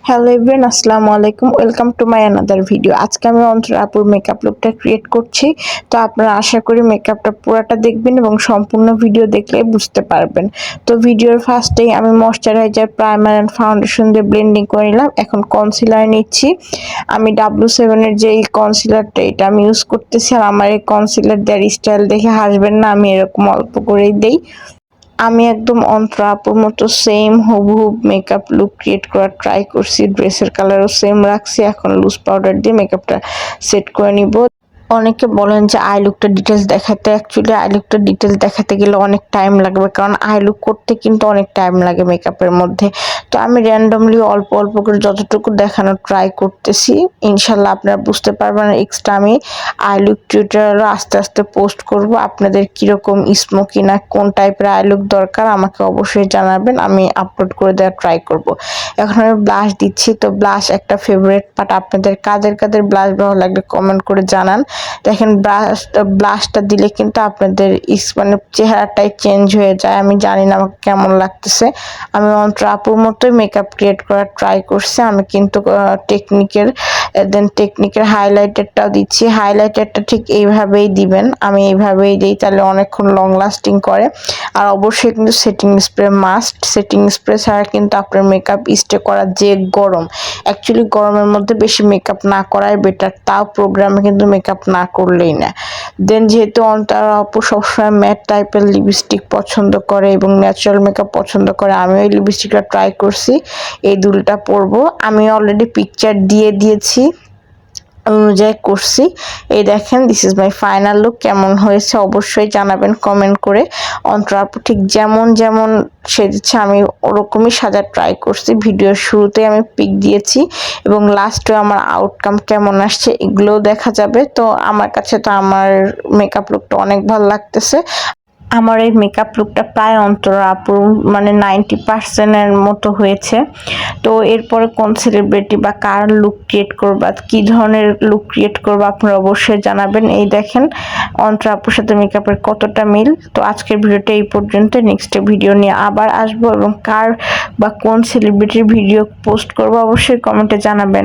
Hello everyone, আসসালামু আলাইকুম। Welcome to my another video. আজকে আমি অন্তরা আপুর মেকআপ লুকটা ক্রিয়েট করছি। তো আপনারা আশা করি মেকআপটা পুরোটা দেখবেন এবং সম্পূর্ণ ভিডিও দেখলে বুঝতে পারবেন। তো ভিডিওর ফার্স্টেই আমি ময়শ্চারাইজার, প্রাইমার অ্যান্ড ফাউন্ডেশন দিয়ে ব্লেন্ডিং করে নিলাম। এখন কনসিলার নিচ্ছি। আমি W7 এর যে এই কনসিলারটা, এটা আমি ইউজ করতেছি। আর আমার এই কনসিলার দেওয়ার স্টাইল দেখে হাসবেন না, আমি এরকম অল্প করেই দেই। আমি একদম অন্তরা আপুর মতো সেম হুবহু মেকআপ লুক ক্রিয়েট করার ট্রাই করছি। ড্রেসের কালারও সেম রাখছি। এখন লুজ পাউডার দিয়ে মেকআপটা সেট করে নিব। অনেকে বলেন যে আই লুকটা ডিটেলস দেখাতে, অ্যাকচুয়ালি আই লুকটা ডিটেলস দেখাতে গেলে অনেক টাইম লাগবে, কারণ আই লুক করতে কিন্তু অনেক টাইম লাগে মেকআপের মধ্যে। তো আমি র্যান্ডমলি অল্প অল্প করে যতটুকু দেখানোর ট্রাই করতেছি। ইনশাল্লাহ আপনারা বুঝতে পারবেন। এক্সট্রা আমি আই লুক টিউটোরিয়ালও আস্তে আস্তে পোস্ট করব। আপনাদের কীরকম স্মোকি না কোন টাইপের আই লুক দরকার আমাকে অবশ্যই জানাবেন, আমি আপলোড করে দেওয়ার ট্রাই করব। এখন আমি ব্লাশ দিচ্ছি। তো ব্লাশ একটা ফেভারিট পার্ট। আপনাদের কাদের কাদের ব্লাশ ভালো লাগলে কমেন্ট করে জানান। দেখেন ব্লাশটা দিলে কিন্তু আপনাদের মানে চেহারাটাই চেঞ্জ হয়ে যায়। আমি জানি না আমাকে কেমন লাগতেছে। আমি অন্তরা আপুর মতোই মেকআপ ক্রিয়েট করার ট্রাই করছি। আমি কিন্তু টেকনিকের হাইলাইটারটাও দিচ্ছি। হাইলাইটারটা ঠিক এইভাবেই দিবেন, আমি এইভাবেই দিই, তাহলে অনেকক্ষণ লং লাস্টিং করে। আর অবশ্যই কিন্তু setting spray must. Setting spray ছাড়া কিন্তু আপনার মেকআপ স্টে করা যে গরম, অ্যাকচুয়ালি গরমের মধ্যে বেশি মেকআপ না করাই বেটার। তাও প্রোগ্রামে কিন্তু মেকআপ না করলেই না। দেন যেহেতু অন্তরা আপু সবসময় ম্যাট টাইপের লিপস্টিক পছন্দ করে এবং ন্যাচারাল মেকআপ পছন্দ করে, আমিও এই লিপস্টিকটা ট্রাই করছি। এই দুলটা পরবো। আমি অলরেডি পিকচার দিয়ে দিয়েছি, অনুযায়ী করছি। এই দেখেন, this is my final look. কেমন হয়েছে অবশ্যই জানাবেন কমেন্ট করে। অন্তরা আপু ঠিক যেমন যেমন সেজেছে আমি ওরকমই সাজার ট্রাই করছি। ভিডিওর শুরুতেই আমি পিক দিয়েছি এবং লাস্টে আমার আউটকাম কেমন আসছে এগুলোও দেখা যাবে। তো আমার কাছে তো আমার মেকআপ লুকটা অনেক ভালো লাগতেছে। আমার এই মেকআপ লুকটা প্রায় অন্তরা আপুর মানে 90% মতো হয়েছে। তো এরপরে কোন সেলিব্রিটি বা কার লুক ক্রিয়েট করবা, কি ধরনের লুক ক্রিয়েট করবা আপনারা অবশ্যই জানাবেন। এই দেখেন অন্তরা আপুর সাথে মেকআপের কতটা মিল। তো আজকের ভিডিওটা এই পর্যন্ত। নেক্সট ভিডিও নিয়ে আবার আসবো এবং কার বা কোন সেলিব্রিটির ভিডিও পোস্ট করবো অবশ্যই কমেন্টে জানাবেন।